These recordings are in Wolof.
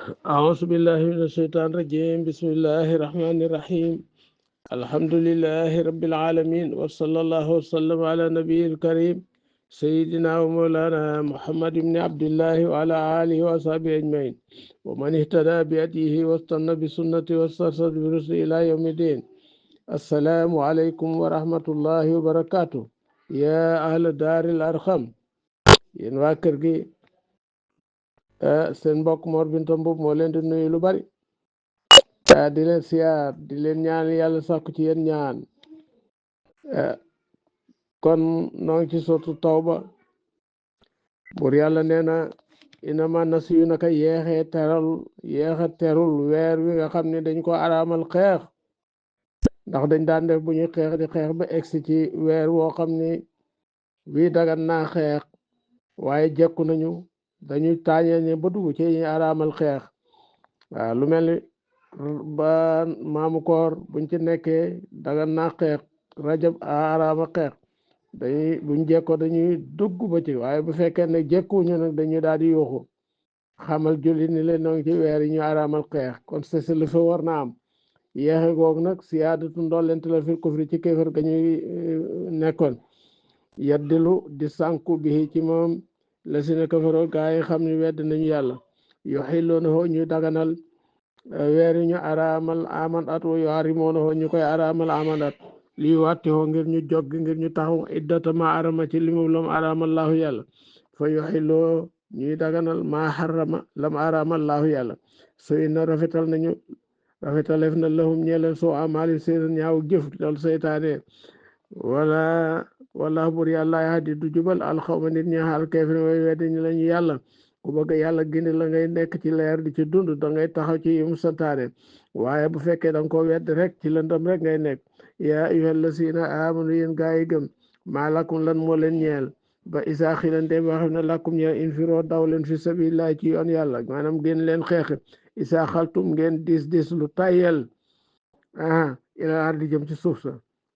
أعوذ بالله من الشيطان الرجيم بسم الله الرحمن الرحيم الحمد لله رب العالمين وصلى الله وسلم على نبي الكريم سيدنا ومولانا محمد بن عبد الله وعلى آله وصحبه أجمعين ومن اهتدى بهديه واستنى بسنته واسترشد برشده إلى يوم الدين. السلام عليكم ورحمة الله وبركاته يا أهل دار الأرخم yéen waa kër gi seen mbokk Mor Binta Mbub moo leen di nuyu lu bari di leen siyaar di leen ñaan yàlla sàkku ci yéen ñaan kon noo ngi ci sotu tawba bur yàlla nee na inama nasiyu naka yeexe terul weer wi nga xam ne dañ ko araamal xeex ndax dañ daan def bu ñuy xeex di xeex ba egsi ci weer woo xam ne wii dagan naa xeex waaye jekku nañu dañuy taañee ne ba dugg ci ñuy araamal xeex waaw lu mel ni ba maamu koor buñ ci nekkee dagan naa xeex rajab araama xeex buñ jekkoo dañuy dugg ba ci waaye bu fekkee ne jekkuñu nag dañuy daal di yuuxu xamal julli ni leen noo ngi ci weer yi ñu araamal xeex kon c'est le fa war na am yeexe goog nag siyaadatu ndollent la fil kufri ci kéefar ga ñuy nekkoon yaddilu di sànku bi ci moom la si ne kafaroo gaa yi xam ne wedd nañu yàlla yuxilluuna hoo ñuy daganal weer yi ñu araamal aman at wa yuharrimuuna hoo ñu koy araamal aman at lii wàtti hoo ngir ñu jog ngir ñu taxaw iddata ma arama ci li mu lam araamal laahu yàlla fa yuxilloo ñuy daganal ma harrama lam araamal laahu yàlla so inna rafetaleef na lahum ñeleen soo amali seen ñaaw jëf dal seytaane wala bur yàlla yahdi du jubal alxawma nit ñi xaal keefir way weddi ñi lañu yàlla ku bëgg yàlla gindi la ngay nekk ci leer di ci dund da ngay taxaw ci yum santaane waaye bu fekkee da nga ko wedd rek ci lëndëm rek ngay nekk yaa ayyuhal lazina amanu yéen gaa yi gëm maa lakum lan moo leen ñeel ba isaa xilante ba xam ne lakum ñeel infiroo daw leen fi sabilillah ci yoon yàlla maanaam génn leen xeex isaa xaltum ngeen dis lu tayel ilal ardi jëm ci suuf sa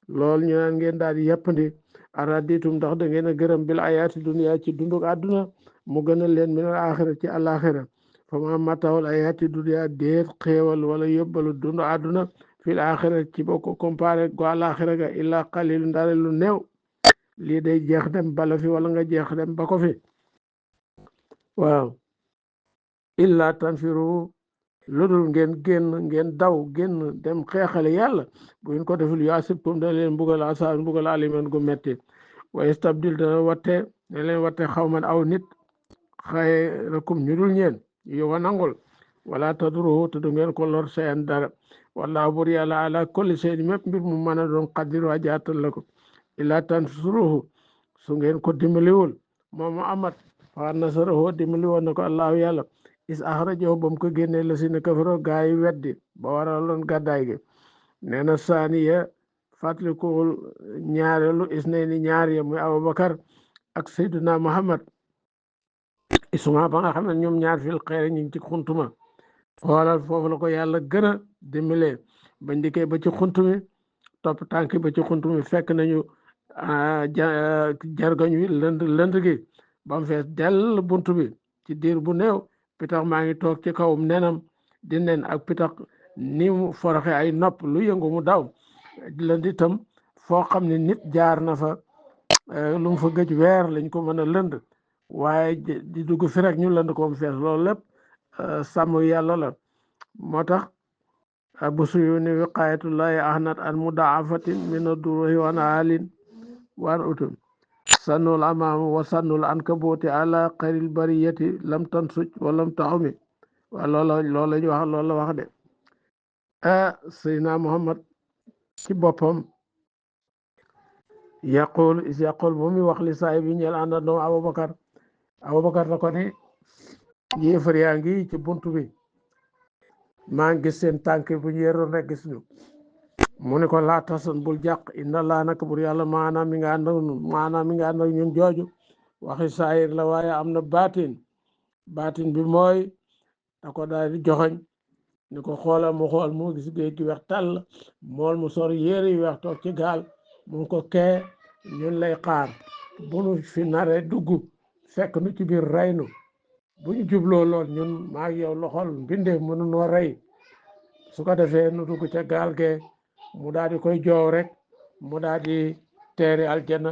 loolu ñu naan ngeen daal di yàppandi araditum ndax da ngeen a gërëm bil ayaati dunya ci dunduk àdduna mu gën a leen minal axira ci àlaxira fa ma matawul ayaati dunya déet xéewal wala yóbbalu dundu àdduna fil axira ci boo ko comparé go àlaxira ga illa qalil ndare lu néew lii day jeex dem bala fi wala nga jeex dem ba ko fi waaw illa tanfiru lu dul ngeen daw génn dem xeexale yàlla bu ngeen ko deful yuasibkum dana leen mbugal aliman gu metti wa yastabdil dana watte xawman aw nit xayrakum ñu dul ñeen yow a nangul wala tadruhu te du ngeen ko lor sayan dara wallahu bur yàlla ala kulli shay'in mépp mbir mu mën a doon qadiru ajaatal la ko illa tansuruhu su ngeen ko dimbaliwul moom Muhammad fa nasarahu dimbali woon na ko allahu yàlla is axrajahu ba mu ko génnee la si ne kafaro gaa yi weddi ba waraloon gàddaay gi nee na saaniya fàttalikul ñaareelu is ne ni ñaar ya muy Abubakar ak Seydina Muhammad isuma ba nga xam ne ñoom ñaar fil xeere ñu ngi ci xuntuma xoolal foofu la ko yàlla gën a dimbalee bañ dikkee ba ci xuntumi topp tànk ba ci xuntumi fekk nañu jargoñ wi lënd gi ba mu fees dell buntu bi ci diir bu néew pitax maa ngi toog ci kawum nenam di nen ak pitax ni mu foroxe ay nopp lu yëngu mu daw lënd itam foo xam ne nit jaar na fa lu mu fa gëj weer lañ ko mën a lënd waaye di dugg fi rek ñu lënd ko mu fees loolu lépp sàmm yàlla la moo tax bu suyu ni wiqayatullahi ahnat an mudaafatin min ad-duruhi wan alin wan utum sannul amaamu wa sannul ankabuuti ala xayril bariyati lam tansuj wa lam taxumi waa loolu la ñu wax loolu la wax de Seydina Muhammad ci boppam yaqul bu muy wax li saay bi ñeel ànda doom Abubakar na ko ni yéefar yaa ngi ci buntu bi maa ngi gis seen tànk bu ñu yeroon rek gis ñu mu ne ko laa tasan bul jàq inna laa naka bur yàlla maanaam mi nga ànd ak ñun jooju waxi saayir la waaye am na baatin bi mooy da ko daal di joxoñ ni ko xoolal mu xool mu gis géej gi weex tàll mool mu sor yére yu weex toog ci gaal mu ko kee ñun lay xaar bu nu fi nare dugg fekk nu ci biir reynu bu ñu jubloo lool ñun maa ngi yow loxol mbindeef mënu noo rey su ko defee nu dugg ca gaal ge mu daal di koy joow rek mu daal di teeri aljana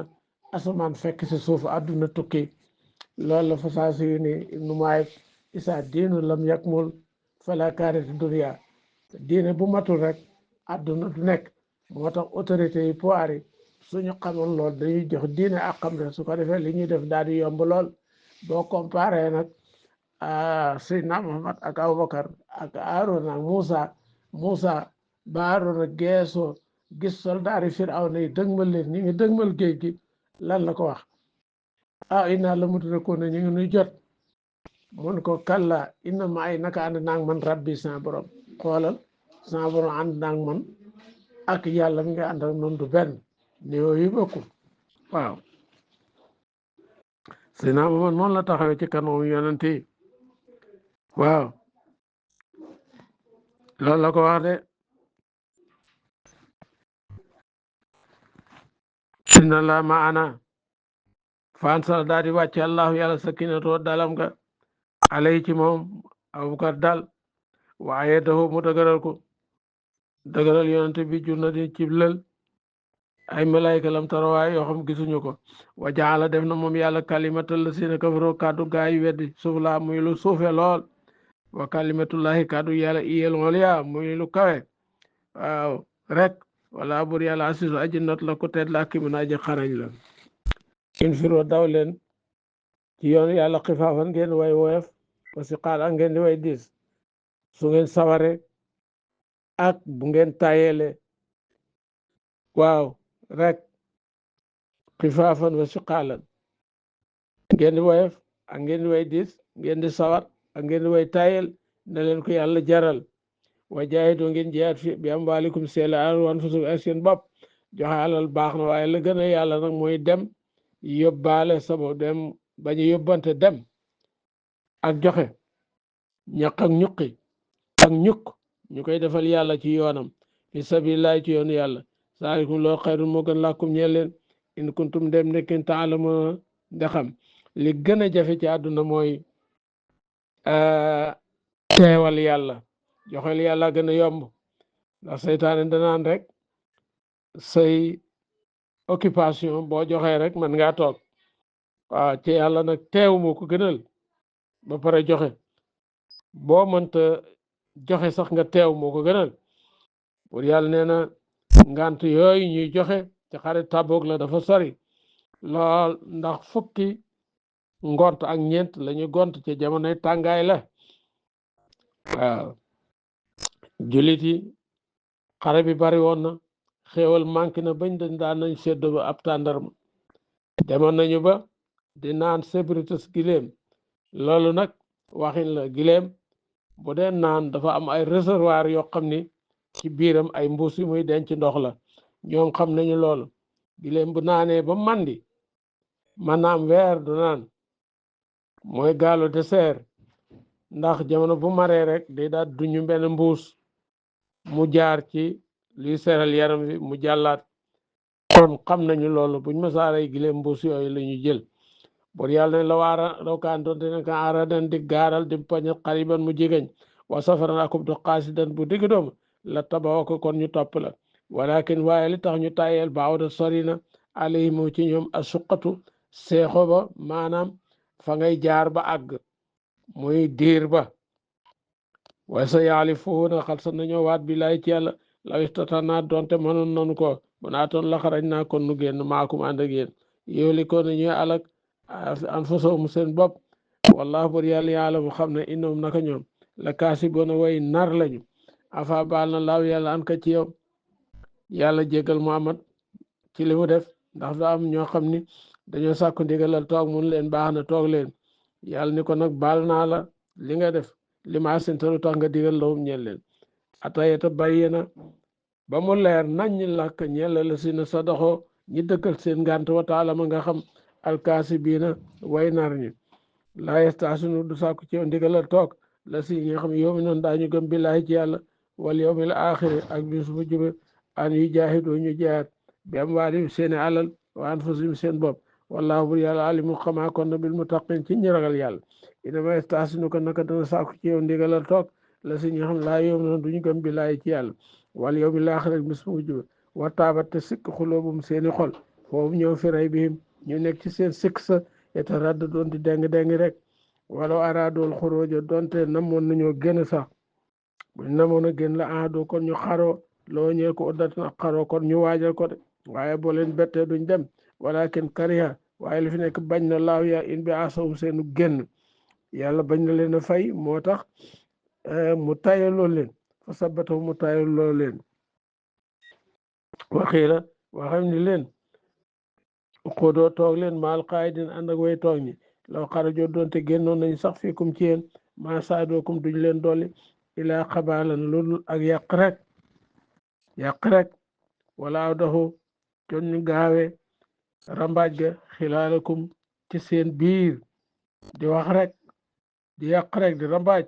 asamaan fekk si suuf àdduna tukki loolu la fasaasi yu ni ibnu maayib isa diinu lam yakmul fala kaanati dunya diine bu matul rek àdduna du nekk moo tax autorité yi pouvoir yi suñu xamoon lool dañuy jox diine ak xam ne su ko defee li ñuy def daal di yomb lool boo comparé nag Seydina Muhammad ak Abubakar ak Aaron ak Moussa ba Aaron ak geesoo gis soldaari Firawna yi dëgmal leen ñu ngi dëgmal géej gi lan la ko wax inna la mudrakuuna ñu ngi nuy jot mun ko kalla inna ma ay naka ànd naag man rabbi sa borom xoolal sa borom ànd naag man ak yàlla mi nga ànd ak noonu du benn néew yi bokkul waaw Seydina Muhammad noonu la taxawee ci kanam yonent yi waaw loolu la ko wax de inna la maana fansal daal di wàcce allahu yàlla sakinatoo dalam nga alay ci moom Abubakar dal waaye dafa mu dëgëral ko dëgëral yonent bi jur na di ci lël ay malaayka lam tarawaay yoo xam gisuñu ko wa jaala def na moom yàlla kalimatal la sina kafaroo kàddu gaa yi weddi suuf laa muy lu suufe lool wa kalimatullahi kàddu yàlla iyel oliya muy lu kawe waaw rek wala bur yàlla asisu aji not la ko teet la ki mun aji xarañ la in firo daw leen ci yoon yàlla xifaafan ngeen way woyof parce que xaal ak ngeen di way diis su ngeen saware ak bu ngeen tayele waaw rek xifaafan wa siqaalan ngeen di woyof ak ngeen di way diis ngeen di sawar ak ngeen di way tayel na leen ko yàlla jaral wa jaahidu ngeen jihaad fi bi amwaalikum seela an fusu ak seen bopp joxe alal baax na waaye la gën a yàlla nag mooy dem yóbbaale sama dem bañu yóbbante dem ak joxe ñaq ak ñuqi ak ñukk ñu koy defal yàlla ci yoonam fi sabilillahi ci yoonu yàlla saalikum loo xayrun moo gën làkkum ñeel leen in kuntum dem nekkin taalamu ndaxam li gën a jafe ci àdduna mooy teewal yàlla joxel yàlla gën a yomb ndax seytaane danaan rek say occupation boo joxee rek man ngaa toog waaw ci yàlla nag teew moo ko gënal ba pare joxe boo mënta joxe sax nga teew moo ko gënal pour yàlla nee na ngant yooyu ñuy joxe ci xare Tabuk la dafa sori lool ndax fukki ngont ak ñeent lañu gont ci jamonoy tàngaay la waaw jullit yi xare bi bari woon na xéewal manqué na bañ dañ daan nañ seddo ba ab tàndarma demoon nañu ba di naan sébritus giléem loolu nag waxin la giléem bu dee naan dafa am ay réservoir yoo xam ni ci biiram ay mbuus yu muy denc ndox la ñoom xam nañu loolu giléem bu naanee ba mandi maanaam weer du naan mooy gaalu dessert ndax jamono bu maree rek day daal duñu benn mbuus mu jaar ci luy seral yaram wi mu jàllaat kon xam nañu loolu buñ masaaray giléem mbuus yooyu la ñu jël bor yàlla ne la waara rawkaan doonte ne ka aradan di gaaral di pañat xariban mu jegeñ wa safaran akub do xaasidan bu digg doom la tabawa ko kon ñu topp la walakin waaye li tax ñu tayel baawda sori na alayhimu ci ñoom a suqatu seexo ba maanaam fa ngay jaar ba àgg muy diir ba waaye sa yaalifuuna xal sa nañoo waat billaay ci yàlla law istatana doonte mënoon nanu ko bu naatoon la xarañ naa kon nu génn maakum ànd ak yéen yooli ko ne ñuy alak anfusahum seen bopp wallahu bur yàlla yàlla mu xam ne innahum naka ñoom la kaasiboona way nar lañu afa baal na laaw yàlla an ka ci yow yàlla jégal Muhammad ci li mu def ndax da am ñoo xam ni dañoo sàkku ndigalal toog mun leen baax na toog leen yàlla ni ko nag baal naa la li nga def li ma sintalu tax nga digal lawum ñeel leen atayeta bàyyi na ba mu leer nañ làkk ñeel la si na sa doxoo ñi dëkkal seen ngànt wa taala ma nga xam alkaasi bii na way nar ñi laa yestaasunu du sàkku ci yow ndigalal toog la si ñi nga xam yow mi noonu daañu gëm billaahi ci yàlla wal yawmil aaxiri ak bis bu jube an yu jaahidu ñu jihaad bi am waalim seeni alal wa anfusihim seen bopp wallaahu bur yàlla alimu xamaa kon na bil muttaqin ci ñi ragal yàlla inama yastahsinu ko naka dana sàkku ci yow ndigalal toog la si ñu xam laa yoom na duñu gëm bi laay ci yàlla wal yow mi laaxir rek bis mujj ba wa taabat te sikk xuloobum seeni xol foofu ñëw fi ray bihim ñu nekk ci seen sikk sa yetaradda doon di déng rek wala araadool xuróoja doonte namoon nañoo génn sax buñ namoon a génn la aadoo kon ñu xaroo loo ñee ko uddat na xaroo kon ñu waajal ko de waaye boo leen bettee duñ dem walakin kariha waaye li fi nekk bañ na laaw ya in bi asawum seenu génn yàlla bañ na leen a fay moo tax mu tayaloo leen fa sabatahu mu tayaloo leen waxiila waxam ni leen xudoo toog leen maal qaayidin ànd ak way toog ñi law xarajoo doonte génnoon nañ sax fiikum ci yéen maa saadookum duñ leen dolli ilaa xabaalan loolu ak yàq rek wala aw daxu con ñu gaawe rambaaj ga xilaalakum ci seen biir di wax rek di yàq rek di rambaaj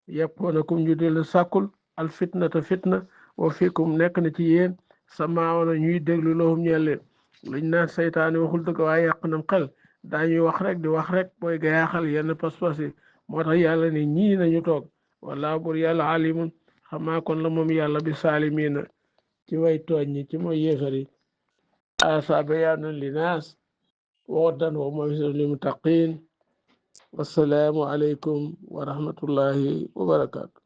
yàppoonakum ñu di la sàkkul al fitnata fitna wa fiikum nekk na ci yéen samaawana ñuy déglu lahum ñeel leen luñ naan saytaane waxul dëgg waaye yàq nam xel daañuy wax rek di wax rek booy ga yaaxal yenn pas-pas yi moo tax yàlla ni ñii nañu toog wala bur yàlla alimun xamaa kon la moom yàlla bi saalimiina ci way tooñ ñi ci mooy yéefari asa bayaanan linaas woddan wa maw'izatul lil muttaqin wassalaamu aleykum wa rahmatullahi wa barakaatu